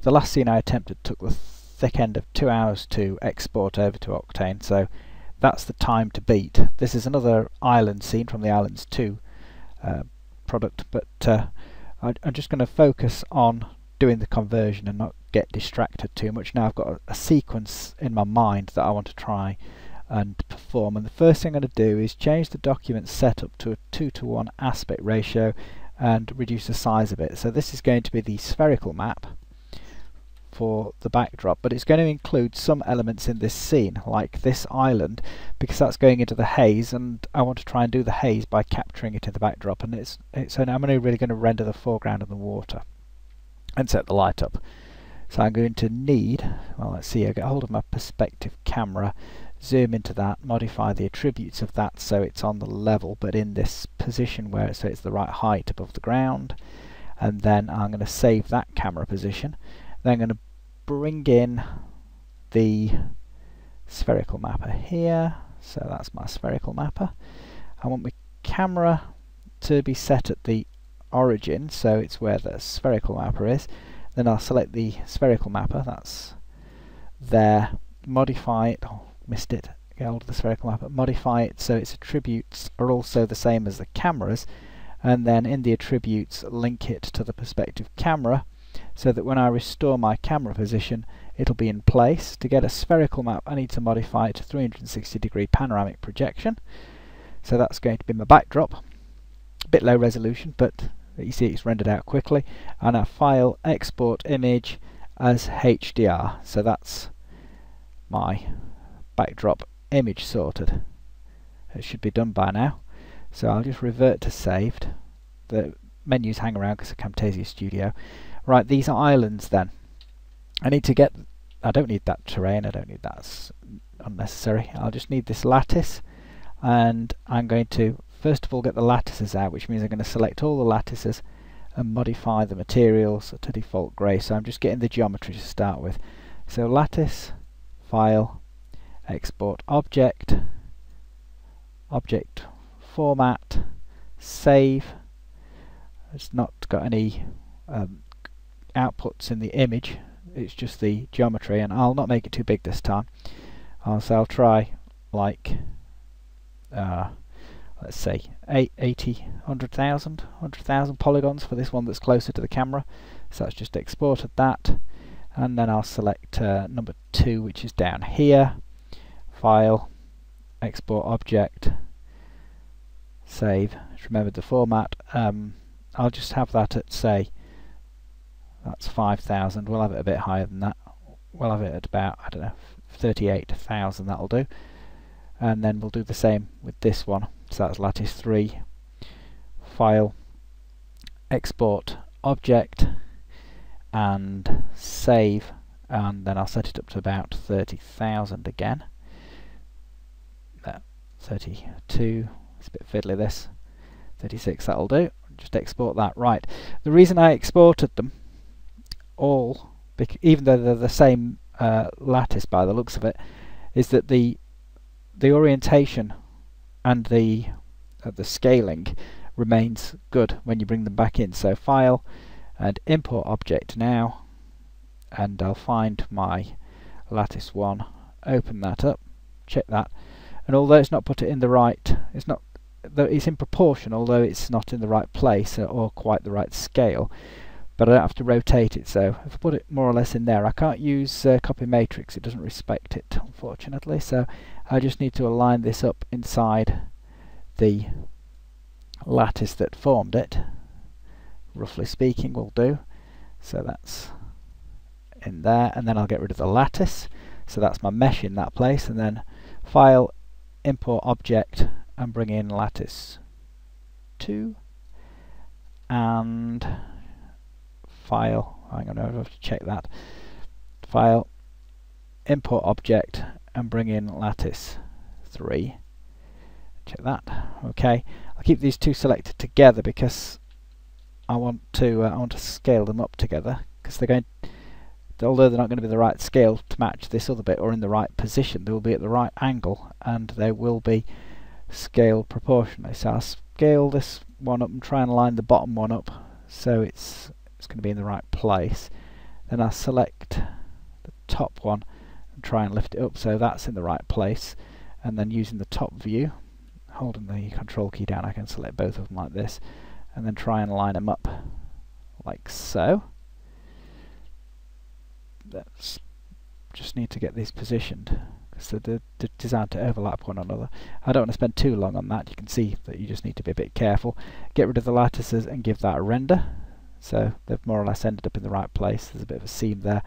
The last scene I attempted took the thick end of 2 hours to export over to Octane, so that's the time to beat. This is another island scene from the Islands 2 product, but I'm just going to focus on doing the conversion and not get distracted too much. Now I've got a sequence in my mind that I want to try and perform, and the first thing I'm going to do is change the document setup to a 2:1 aspect ratio and reduce the size of it. So this is going to be the spherical map for the backdrop, but it's going to include some elements in this scene, like this island, because that's going into the haze, and I want to try and do the haze by capturing it in the backdrop. And so now I'm only really going to render the foreground and the water and set the light up. So I'm going to need, well, let's see, I get hold of my perspective camera, zoom into that, modify the attributes of that so it's on the level but in this position where so it's the right height above the ground, and then I'm going to save that camera position. Then I'm going to bring in the spherical mapper here, so that's my spherical mapper. I want my camera to be set at the origin, so it's where the spherical mapper is. Then I'll select the spherical mapper, that's there, modify it, oh, missed it, get hold of the spherical mapper, modify it so its attributes are also the same as the camera's, and then in the attributes link it to the perspective camera so that when I restore my camera position it'll be in place. To get a spherical map I need to modify it to 360-degree panoramic projection, so that's going to be my backdrop. A bit low resolution, but you see it's rendered out quickly, and I file export image as HDR, so that's my backdrop image sorted. It should be done by now, so I'll just revert to saved. The menus hang around because of Camtasia Studio. Right, these are islands then. I don't need that terrain, I don't need that, it's unnecessary. I'll just need this lattice, and I'm going to first of all get the lattices out, which means I'm going to select all the lattices and modify the materials to default grey. So I'm just getting the geometry to start with. So lattice, file, export object, object format, save. It's not got any outputs in the image, it's just the geometry, and I'll not make it too big this time. So I'll try like let's say 100,000 polygons for this one that's closer to the camera. So that's just exported that, and then I'll select number 2, which is down here, file, export object, save. Just remember the format. I'll just have that at, say, that's 5,000. We'll have it a bit higher than that. We'll have it at about, I don't know, 38,000. That'll do. And then we'll do the same with this one. So that's lattice 3, file, export object, and save, and then I'll set it up to about 30,000 again. 32, it's a bit fiddly this. 36, that'll do. Just export that. Right, the reason I exported them all, even though they're the same lattice by the looks of it, is that the orientation and the scaling remains good when you bring them back in. So file and import object now, and I'll find my lattice 1, open that up, check that, and although it's not put it in the right, it's in proportion, although it's not in the right place or quite the right scale, but I don't have to rotate it. So if I put it more or less in there, I can't use copy matrix, it doesn't respect it unfortunately, so I just need to align this up inside the lattice that formed it, roughly speaking will do. So that's in there, and then I'll get rid of the lattice, so that's my mesh in that place, and then file, import object, and bring in lattice 2, and file, hang on, I have to check that, file, import object, and bring in lattice 3, check that. Okay, I'll keep these two selected together because I want to scale them up together, because although they're not going to be the right scale to match this other bit or in the right position, they will be at the right angle and they will be scaled proportionally. So I'll scale this one up and try and line the bottom one up so it's going to be in the right place. Then I'll select the top one and try and lift it up so that's in the right place, and then using the top view, holding the control key down, I can select both of them like this and then try and line them up like so. That's just need to get these positioned because they're designed to overlap one another. I don't want to spend too long on that. You can see that you just need to be a bit careful. Get rid of the lattices and give that a render. So they've more or less ended up in the right place. There's a bit of a seam there,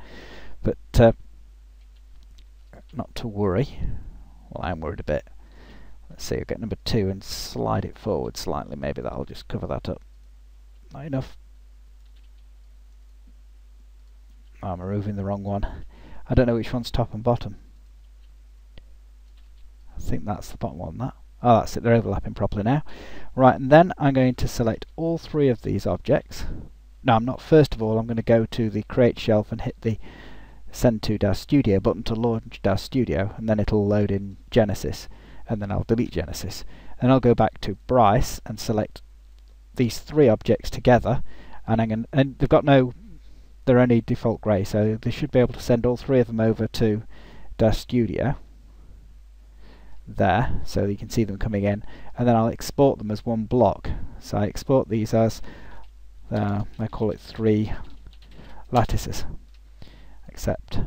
but not to worry. Well, I'm worried a bit. Let's see, I'll get number 2 and slide it forward slightly. Maybe that'll just cover that up. Not enough. Oh, I'm removing the wrong one. I don't know which one's top and bottom. I think that's the bottom one, that. Oh, that's it, they're overlapping properly now. Right, and then I'm going to select all 3 of these objects. No, I'm not. First of all, I'm going to go to the Create shelf and hit the Send to DAZ Studio button to launch DAZ Studio, and then it'll load in Genesis, and then I'll delete Genesis. And I'll go back to Bryce and select these 3 objects together, and they've got no, they're only default grey, so they should be able to send all 3 of them over to DAZ Studio there, so you can see them coming in, and then I'll export them as one block. So I export these as I call it 3 lattices. Accept,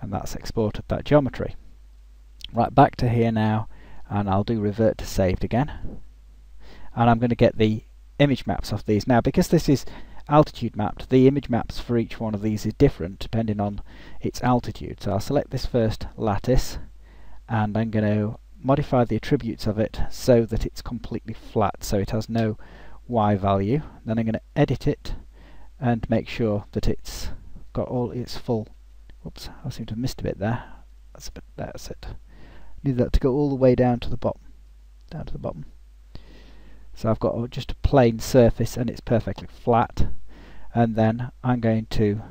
and that's exported that geometry. Right, back to here now, and I'll do revert to saved again, and I'm going to get the image maps off these. Now, because this is altitude mapped, the image maps for each one of these is different depending on its altitude. So I'll select this first lattice, and I'm going to modify the attributes of it so that it's completely flat, so it has no Y value. Then I'm going to edit it and make sure that it's got all its full. Whoops, I seem to have missed a bit there. That's it. Need that to go all the way down to the bottom. So I've got just a plain surface and it's perfectly flat. And then I'm going to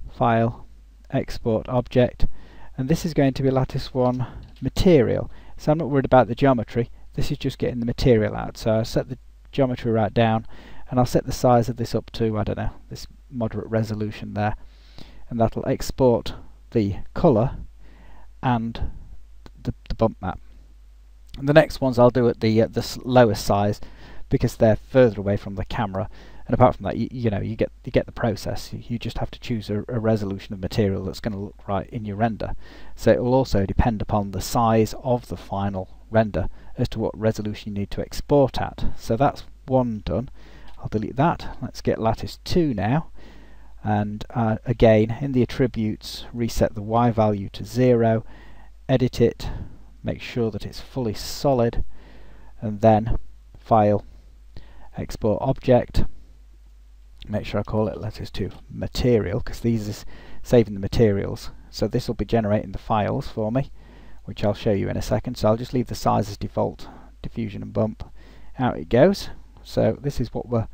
File, Export Object, and this is going to be lattice 1 material. So I'm not worried about the geometry. This is just getting the material out. So I set the geometry right down, and I'll set the size of this up to, I don't know, this moderate resolution there, and that'll export the colour and the bump map. And the next ones I'll do at the lowest size because they're further away from the camera, and apart from that, you get the process. You just have to choose a resolution of material that's going to look right in your render. So it will also depend upon the size of the final render as to what resolution you need to export at. So that's one done. I'll delete that. Let's get lattice 2 now, and again in the attributes reset the Y value to 0, edit it, make sure that it's fully solid, and then File, Export Object, make sure I call it lattice 2 material because these is saving the materials. So this will be generating the files for me, which I'll show you in a second. So I'll just leave the size as default, diffusion and bump, out it goes. So this is what we're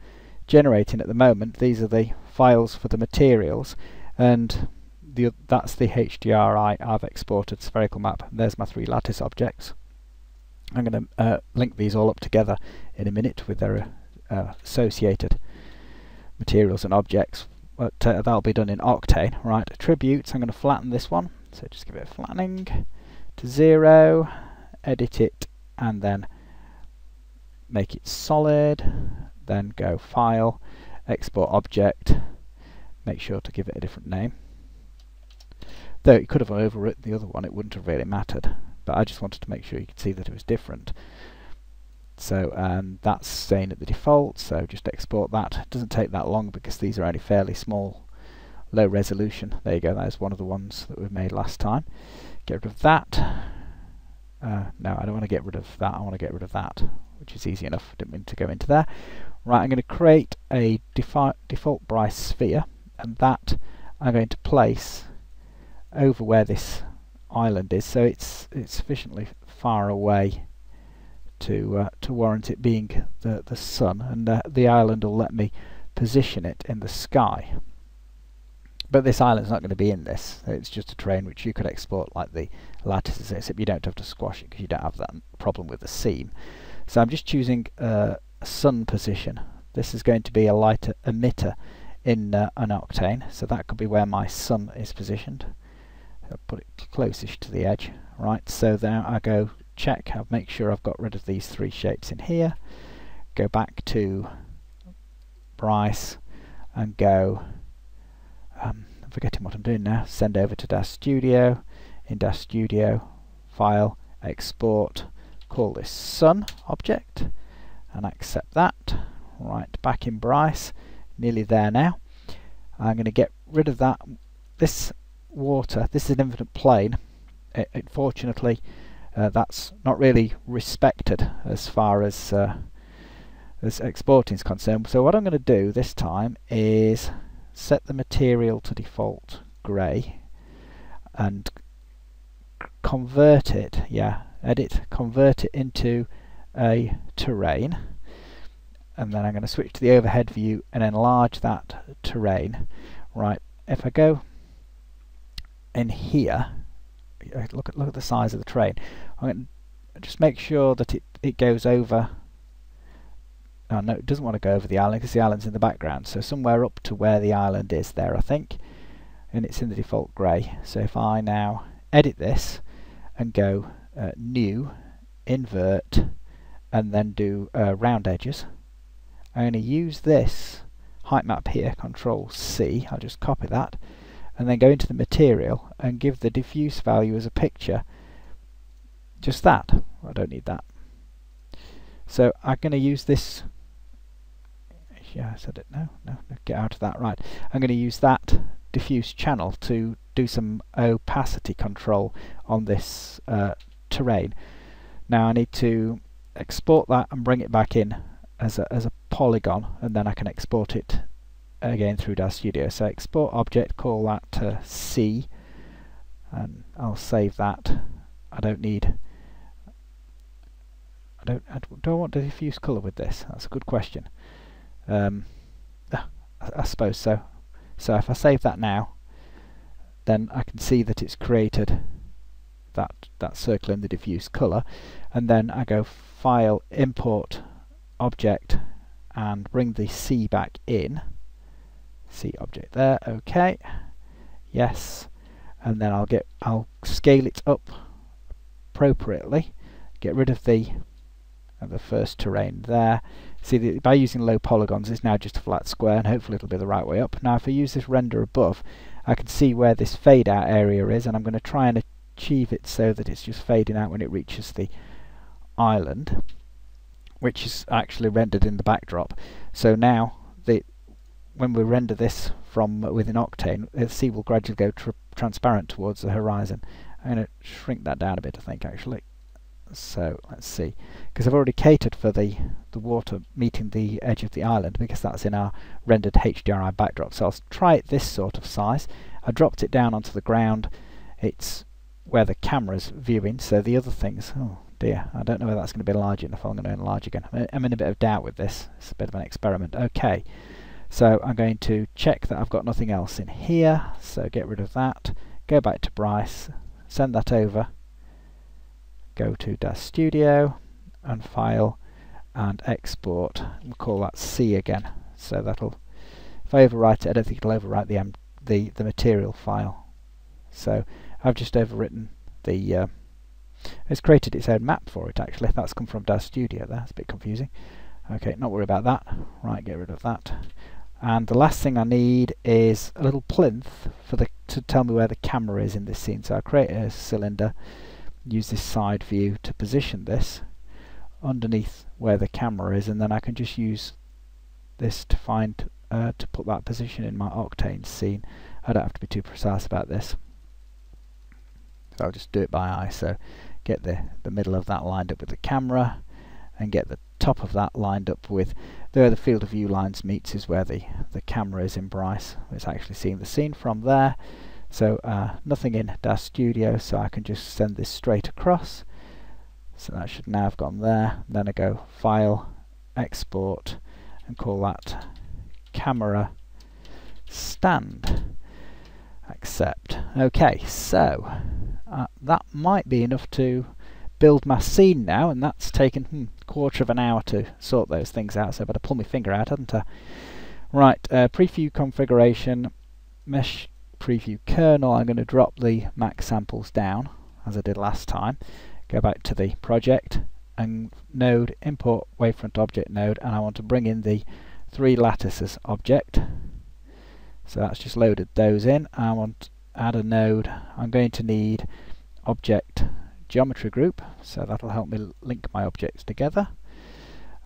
generating at the moment. These are the files for the materials, and that's the HDRI I've exported spherical map. And there's my 3 lattice objects. I'm going to link these all up together in a minute with their associated materials and objects, but that'll be done in Octane. Right, attributes, I'm going to flatten this one, so just give it a flattening to 0, edit it, and then make it solid, then go File, Export Object, make sure to give it a different name. Though it could have overwritten the other one, it wouldn't have really mattered, but I just wanted to make sure you could see that it was different. So that's staying at the default, so just export that. It doesn't take that long because these are only fairly small, low resolution. There you go, there's one of the ones that we made last time. Get rid of that. No, I don't want to get rid of that, I want to get rid of that, which is easy enough, didn't mean to go into there. Right, I'm going to create a default Bryce sphere, and that I'm going to place over where this island is, so it's sufficiently far away to warrant it being the sun, and the island will let me position it in the sky. But this island's not going to be in this, it's just a terrain which you could export like the lattices, except you don't have to squash it because you don't have that problem with the seam. So I'm just choosing a sun position. This is going to be a light emitter in an Octane, so that could be where my sun is positioned. I'll put it closest to the edge. Right, so now I go check, I'll make sure I've got rid of these three shapes in here, go back to Bryce and go, I'm forgetting what I'm doing now, send over to Dash Studio, in Dash Studio, File, Export, call this Sun object, and accept that. Right, back in Bryce, nearly there now. I'm going to get rid of that. This water, this is an infinite plane. Fortunately, that's not really respected as far as exporting is concerned. So what I'm going to do this time is set the material to default grey and convert it, edit, convert it into a terrain, and then I'm going to switch to the overhead view and enlarge that terrain. Right, if I go in here, look at the size of the terrain. I'm going to just make sure that it goes over. Oh no, it doesn't want to go over the island because the island's in the background. So somewhere up to where the island is there, I think, and it's in the default grey. So if I now edit this and go new, invert, and then do round edges, I'm going to use this height map here, Control C. I'll just copy that, and then go into the material and give the diffuse value as a picture. Just that. I don't need that. So I'm going to use this. Yeah, I said it. No, get out of that. Right. I'm going to use that diffuse channel to do some opacity control on this terrain. Now I need to export that and bring it back in as a polygon, and then I can export it again through Dash Studio. So export object, call that C, and I'll save that. I don't want to diffuse colour with this. That's a good question. I suppose so. So if I save that now, then I can see that it's created that circle in the diffuse colour, and then I go File, Import Object, and bring the C back in. C object there, okay, yes, and then I'll scale it up appropriately, get rid of the first terrain there. See, by using low polygons, it's now just a flat square, and hopefully it'll be the right way up. Now if I use this render above, I can see where this fade out area is, and I'm going to try and achieve it so that it's just fading out when it reaches the island, which is actually rendered in the backdrop. So now when we render this from within Octane, the sea will gradually go transparent towards the horizon. I'm going to shrink that down a bit, I think, actually. So let's see, because I've already catered for the water meeting the edge of the island, because that's in our rendered HDRI backdrop. So I'll try it this sort of size. I dropped it down onto the ground. It's where the camera's viewing, so the other things, oh dear, I don't know whether that's going to be large enough. I'm going to enlarge again. I'm in a bit of doubt with this. It's a bit of an experiment. Okay, so I'm going to check that I've got nothing else in here, so get rid of that, go back to Bryce, send that over, go to Dash Studio and File and Export, we'll call that C again. So that'll, if I overwrite it, I don't think it'll overwrite the material file. So I've just overwritten the it's created its own map for it actually. That's come from Dash Studio there, it's a bit confusing. Okay, not worry about that. Right, get rid of that. And the last thing I need is a little plinth to tell me where the camera is in this scene. So I'll create a cylinder, use this side view to position this underneath where the camera is, and then I can just use this to find to put that position in my Octane scene. I don't have to be too precise about this, so I'll just do it by eye. So get the middle of that lined up with the camera, and get the top of that lined up with where the field of view lines meets is where the camera is in Bryce. It's actually seeing the scene from there. So nothing in Dash Studio, so I can just send this straight across. So that should now have gone there. Then I go File, Export, and call that Camera Stand. Accept. Okay, so that might be enough to build my scene now, and that's taken a quarter of an hour to sort those things out, so I better pull my finger out, hadn't I? Right, preview configuration, mesh preview kernel. I'm going to drop the max samples down as I did last time. Go back to the project and node, import wavefront object node, and I want to bring in the 3 lattices object. So that's just loaded those in. I want to add a node. I'm going to need object geometry group, so that'll help me link my objects together.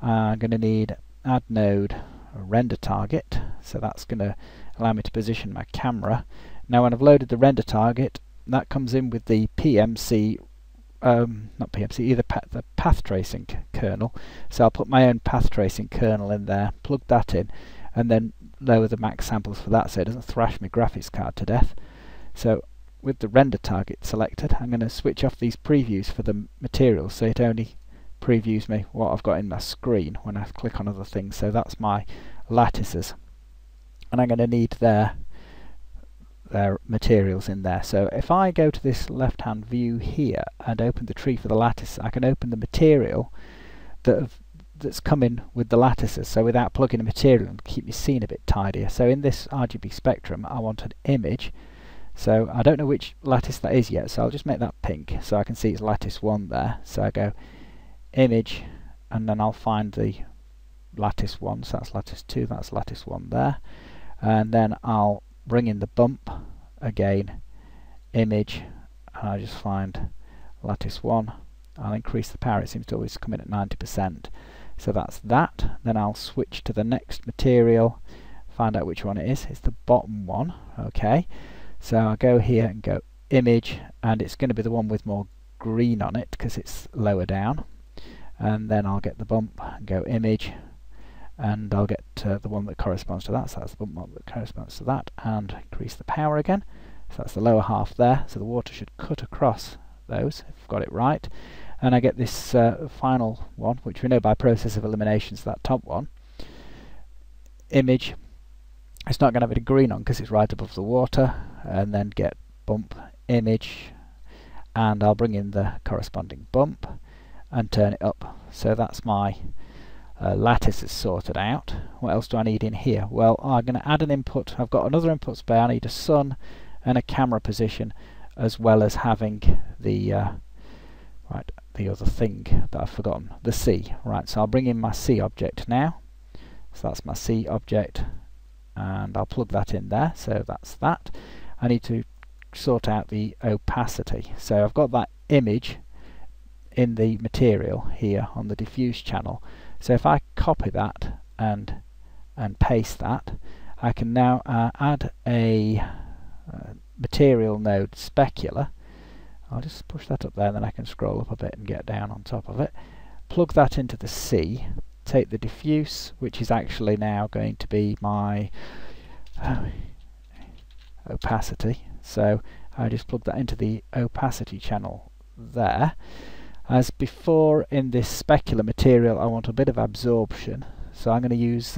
I'm going to need add node render target, so that's going to allow me to position my camera. Now when I've loaded the render target, that comes in with the PMC, not PMC, either the path tracing kernel. So I'll put my own path tracing kernel in there, plug that in, and then lower the max samples for that so it doesn't thrash my graphics card to death. So with the render target selected, I'm going to switch off these previews for the materials so it only previews me what I've got in my screen when I click on other things. So that's my lattices, and I'm going to need their materials in there. So if I go to this left hand view here and open the tree for the lattice, I can open the material that's coming with the lattices, so without plugging a material, and keep your scene a bit tidier. So in this RGB spectrum I want an image, so I don't know which lattice that is yet, so I'll just make that pink so I can see it's lattice 1 there. So I go image, and then I'll find the lattice 1, so that's lattice 2, that's lattice 1 there, and then I'll bring in the bump again, image, and I just find lattice 1. I'll increase the power, it seems to always come in at 90%, so that's that. Then I'll switch to the next material, find out which one it is. It's the bottom one. Okay, so I'll go here and go image, and it's going to be the one with more green on it because it's lower down. And then I'll get the bump and go image, and I'll get the one that corresponds to that, so that's the bump one that corresponds to that, and increase the power again. So that's the lower half there, so the water should cut across those, if I've got it right. And I get this final one, which we know by process of elimination is that top one. Image, it's not going to have any green on because it's right above the water, and then get bump, image, and I'll bring in the corresponding bump and turn it up. So that's my lattice is sorted out. What else do I need in here? Well, I'm going to add an input. I've got another input spare. I need a sun and a camera position, as well as having the the other thing that I've forgotten, the C. Right, so I'll bring in my C object now. So that's my C object, and I'll plug that in there. So that's that. I need to sort out the opacity. So I've got that image in the material here on the diffuse channel. So if I copy that and paste that, I can now add a material node specular. I'll just push that up there, and then I can scroll up a bit and get down on top of it. Plug that into the C, take the diffuse, which is actually now going to be my opacity. So I just plug that into the opacity channel there. As before, in this specular material I want a bit of absorption, so I'm going to use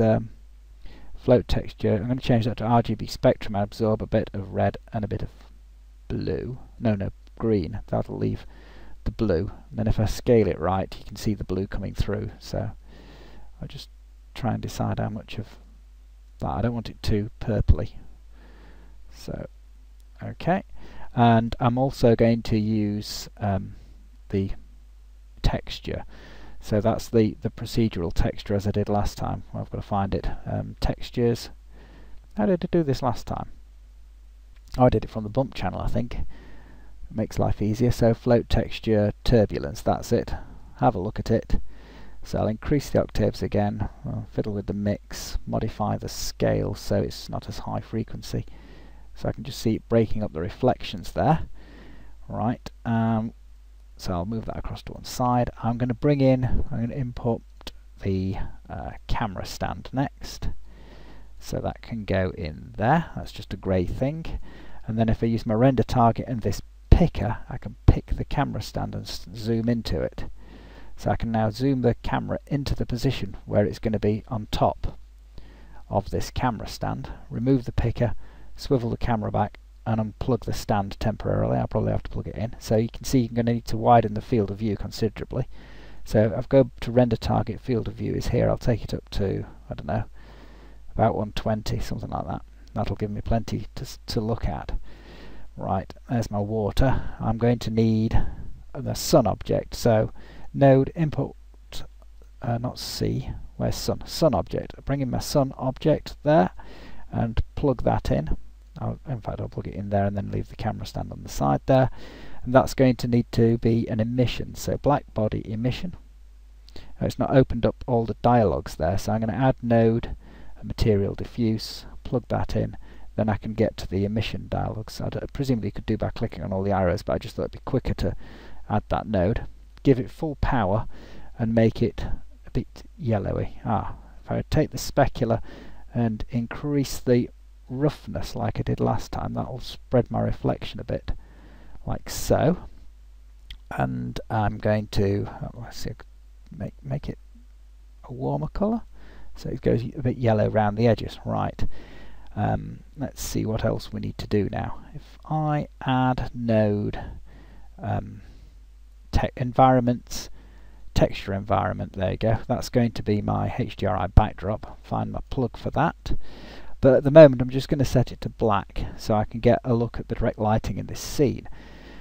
float texture. I'm going to change that to RGB spectrum and absorb a bit of red and a bit of blue. No, green. That'll leave the blue. And then if I scale it right, you can see the blue coming through. So I'll just try and decide how much of that. I don't want it too purpley. So okay, and I'm also going to use the texture. So that's the procedural texture as I did last time. Well, I've got to find it. Textures. How did I do this last time? Oh, I did it from the bump channel, I think. It makes life easier. So float texture turbulence, that's it. Have a look at it. So I'll increase the octaves again, I'll fiddle with the mix, modify the scale so it's not as high frequency. So I can just see it breaking up the reflections there. Right. So I'll move that across to one side. I'm going to import the camera stand next. So that can go in there. That's just a grey thing. And then if I use my render target and this picker, I can pick the camera stand and zoom into it. So I can now zoom the camera into the position where it's going to be on top of this camera stand. Remove the picker, swivel the camera back, and unplug the stand temporarily. I'll probably have to plug it in. So you can see you're going to need to widen the field of view considerably. So I've go to render target, field of view is here. I'll take it up to, I don't know, about 120, something like that. That'll give me plenty to look at. Right, there's my water. I'm going to need the sun object, so node input, not C, where's sun? Sun object. Bring in my sun object there and plug that in. In fact, I'll plug it in there and then leave the camera stand on the side there. And that's going to need to be an emission, so black body emission. It's not opened up all the dialogues there, so I'm going to add node material diffuse, plug that in, then I can get to the emission dialogues. I presumably you could do by clicking on all the arrows, but I just thought it'd be quicker to add that node, give it full power and make it a bit yellowy. If I take the specular and increase the roughness like I did last time, that will spread my reflection a bit, like so. And I'm going to make it a warmer colour, so it goes a bit yellow around the edges. Right. Let's see what else we need to do now. If I add node environments, texture environment, there you go. That's going to be my HDRI backdrop. Find my plug for that. But at the moment I'm just going to set it to black so I can get a look at the direct lighting in this scene,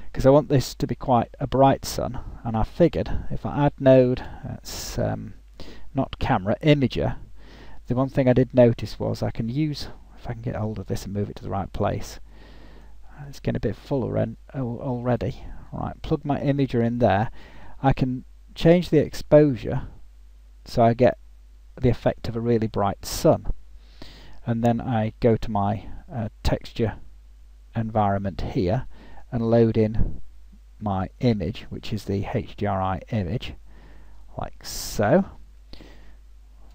because I want this to be quite a bright sun, and I figured if I add node, that's not camera, imager, the one thing I did notice was I can use, if I can get hold of this and move it to the right place, it's getting a bit full already. Right, plug my imager in there. I can change the exposure so I get the effect of a really bright sun, and then I go to my texture environment here and load in my image, which is the HDRI image, like so,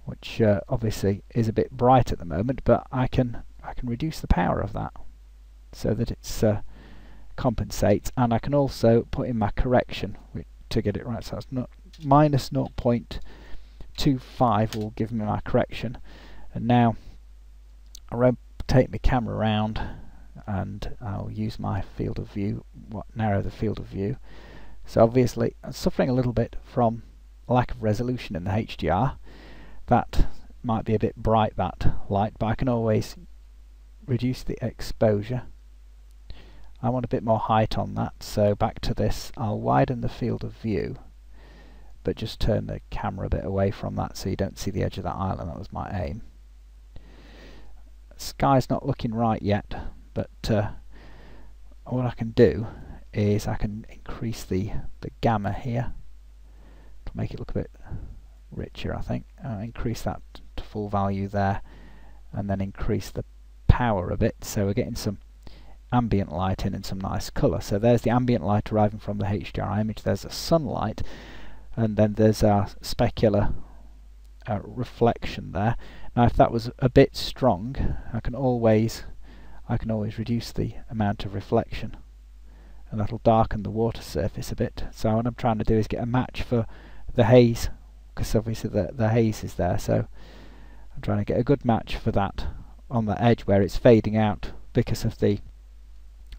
which obviously is a bit bright at the moment, but I can reduce the power of that so that it's compensates, and I can also put in my correction to get it right. So that's minus 0.25 will give me my correction. And now I rotate my camera around and I'll use my field of view, narrow the field of view. So obviously I'm suffering a little bit from lack of resolution in the HDR. That might be a bit bright, that light, but I can always reduce the exposure. I want a bit more height on that, so back to this, I'll widen the field of view, but just turn the camera a bit away from that so you don't see the edge of that island. That was my aim. Sky's not looking right yet, but what I can do is I can increase the gamma here to make it look a bit richer, I think. Increase that to full value there, and then increase the power a bit so we're getting some ambient light in and some nice colour. So there's the ambient light arriving from the HDRI image, there's a sunlight, and then there's our specular reflection there. Now if that was a bit strong, I can always reduce the amount of reflection, and that'll darken the water surface a bit. So what I'm trying to do is get a match for the haze, because obviously the haze is there, so I'm trying to get a good match for that on the edge where it's fading out because of the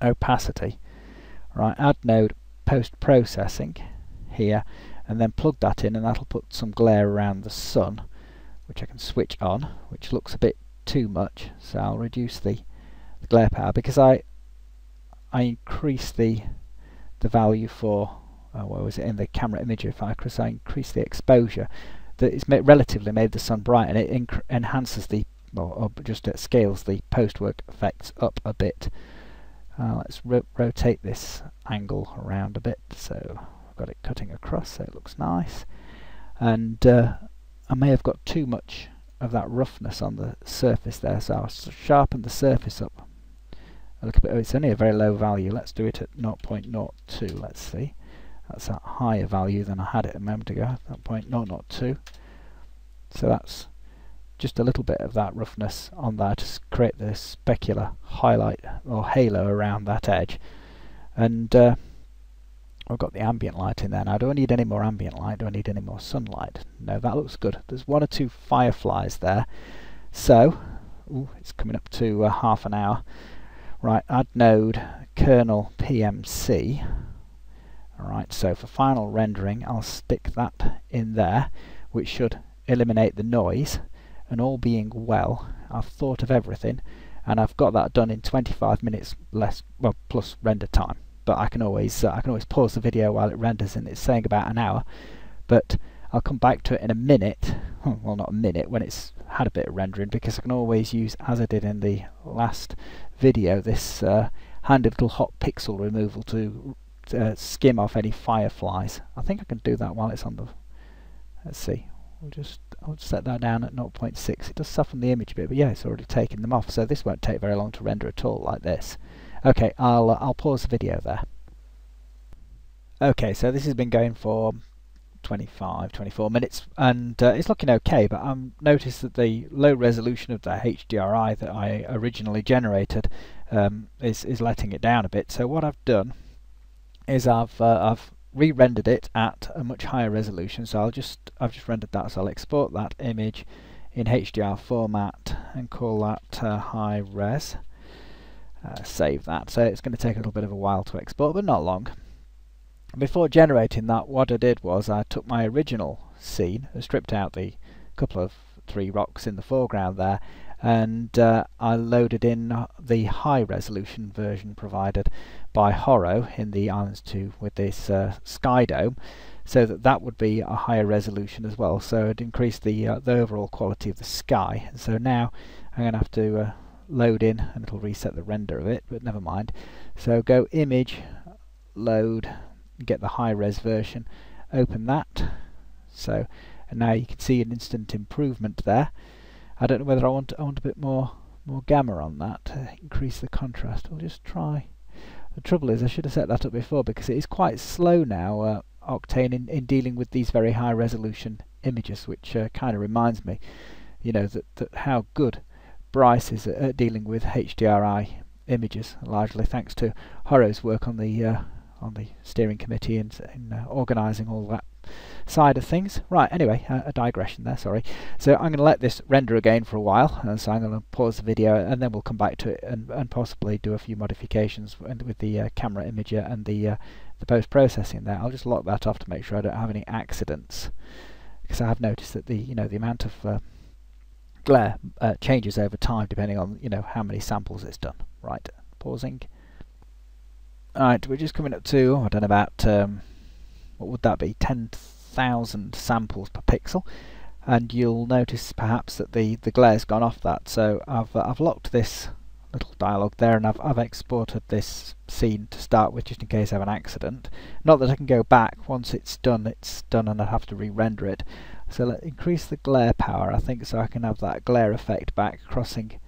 opacity. Right, add node post-processing here, and then plug that in, and that'll put some glare around the sun, which I can switch on, which looks a bit too much, so I'll reduce the glare power, because I increase the value for what was it in the camera imager, if I increase the exposure, that it's relatively made the sun bright, and it enhances the, or just scales the post-work effects up a bit. Let's rotate this angle around a bit, so I've got it cutting across so it looks nice. And I may have got too much of that roughness on the surface there, so I'll sharpen the surface up a little bit. Oh, it's only a very low value. Let's do it at 0.02. Let's see. That's a higher value than I had it a moment ago, 0.002. So that's just a little bit of that roughness on there to create the specular highlight or halo around that edge. And I've got the ambient light in there. Now, do I need any more ambient light? Do I need any more sunlight? No, that looks good. There's one or two fireflies there. So, it's coming up to half an hour. Right, add node kernel PMC. Alright, so for final rendering, I'll stick that in there, which should eliminate the noise. and all being well, I've thought of everything, and I've got that done in 25 minutes less, well, plus render time. But I can always pause the video while it renders, and it's saying about an hour. But I'll come back to it in a minute. Well, not a minute, when it's had a bit of rendering, because I can always use, as I did in the last video, this handy little hot pixel removal to skim off any fireflies. I think I can do that while it's on the. Let's see. I'll just set that down at 0.6. It does soften the image a bit, but yeah, it's already taken them off, so this won't take very long to render at all, like this. Okay, I'll pause the video there. Okay, so this has been going for 24 minutes, and it's looking okay, but I've noticed that the low resolution of the HDRI that I originally generated is letting it down a bit. So what I've done is I've re-rendered it at a much higher resolution. So I've just rendered that, so I'll export that image in HDR format and call that high res. Save that. So it's going to take a little bit of a while to export, but not long. Before generating that, what I did was I took my original scene, stripped out the couple of 3 rocks in the foreground there, and I loaded in the high resolution version provided by Horror in the Islands 2 with this sky dome, so that would be a higher resolution as well. So it increased the overall quality of the sky. So now I'm going to have to load in, and it'll reset the render of it, but never mind. So go image, load, get the high res version, open that. So, and now you can see an instant improvement there. I don't know whether I want a bit more gamma on that to increase the contrast. We'll just try. The trouble is I should have set that up before, because it is quite slow now, Octane, in dealing with these very high resolution images, which kind of reminds me, you know, that how good Bryce is at dealing with HDRI images, largely thanks to Horror's work on the steering committee and in organising all that side of things. Right, anyway, a digression there, sorry. So I'm going to let this render again for a while, so I'm going to pause the video, and then we'll come back to it and possibly do a few modifications with the camera imager and the post-processing there. I'll just lock that off to make sure I don't have any accidents, because I have noticed that the amount of glare changes over time depending on how many samples it's done. Right, pausing. Alright, we're just coming up to, I don't know, about what would that be, 10,000 samples per pixel, and you'll notice perhaps that the glare's gone off that. So I've locked this little dialog there, and I've exported this scene to start with, just in case I have an accident. Not that I can go back. Once it's done, and I have to re-render it. So let's increase the glare power, I think, so I can have that glare effect back crossing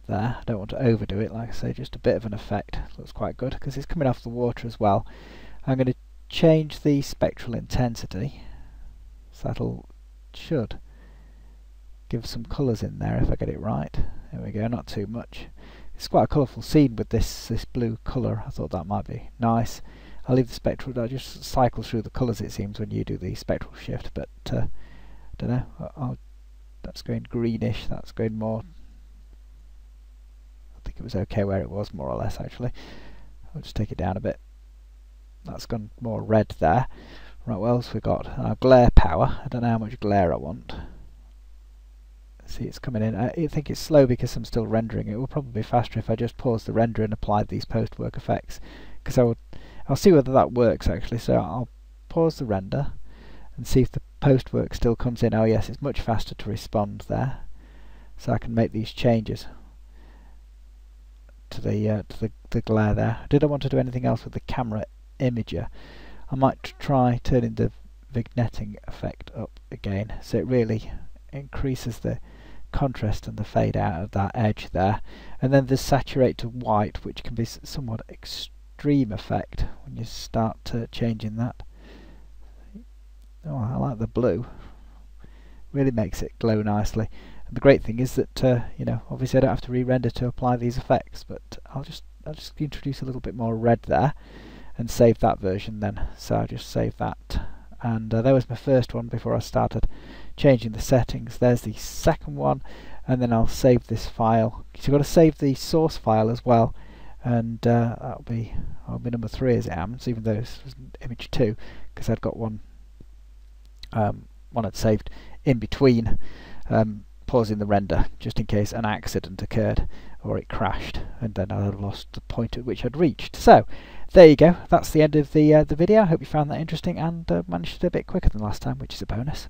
there. I don't want to overdo it, like I say, just a bit of an effect. Looks quite good because it's coming off the water as well. I'm going to change the spectral intensity, so that'll should give some colours in there if I get it right. There we go, not too much. It's quite a colourful scene with this blue colour. I thought that might be nice. I'll leave the spectral, I just cycle through the colours, it seems, when you do the spectral shift, but I don't know, that's going greenish, that's going more, I think it was okay where it was, more or less, actually. I'll just take it down a bit. That's gone more red there. Right, what else we got? Glare power. I don't know how much glare I want. See, it's coming in. I think it's slow because I'm still rendering. It will probably be faster if I just pause the render and apply these post-work effects, because I'll see whether that works actually. So I'll pause the render and see if the post-work still comes in. Oh yes, it's much faster to respond there. So I can make these changes to the glare there. Did I want to do anything else with the camera imager? I might try turning the vignetting effect up again, so it really increases the contrast and the fade out of that edge there. And then the saturate to white, which can be somewhat extreme effect when you start changing that. Oh, I like the blue. Really makes it glow nicely. And the great thing is that obviously I don't have to re-render to apply these effects, but I'll just introduce a little bit more red there and save that version then. So I'll just save that, and there was my first one before I started changing the settings. There's the second one, and then I'll save this file. So you've got to save the source file as well, and that'll be number 3 as it happens, even though this was image 2, because I'd got one I'd saved in between pausing the render just in case an accident occurred or it crashed, and then I'd have lost the point at which I'd reached. So there you go, that's the end of the video. I hope you found that interesting and managed to do it a bit quicker than last time, which is a bonus.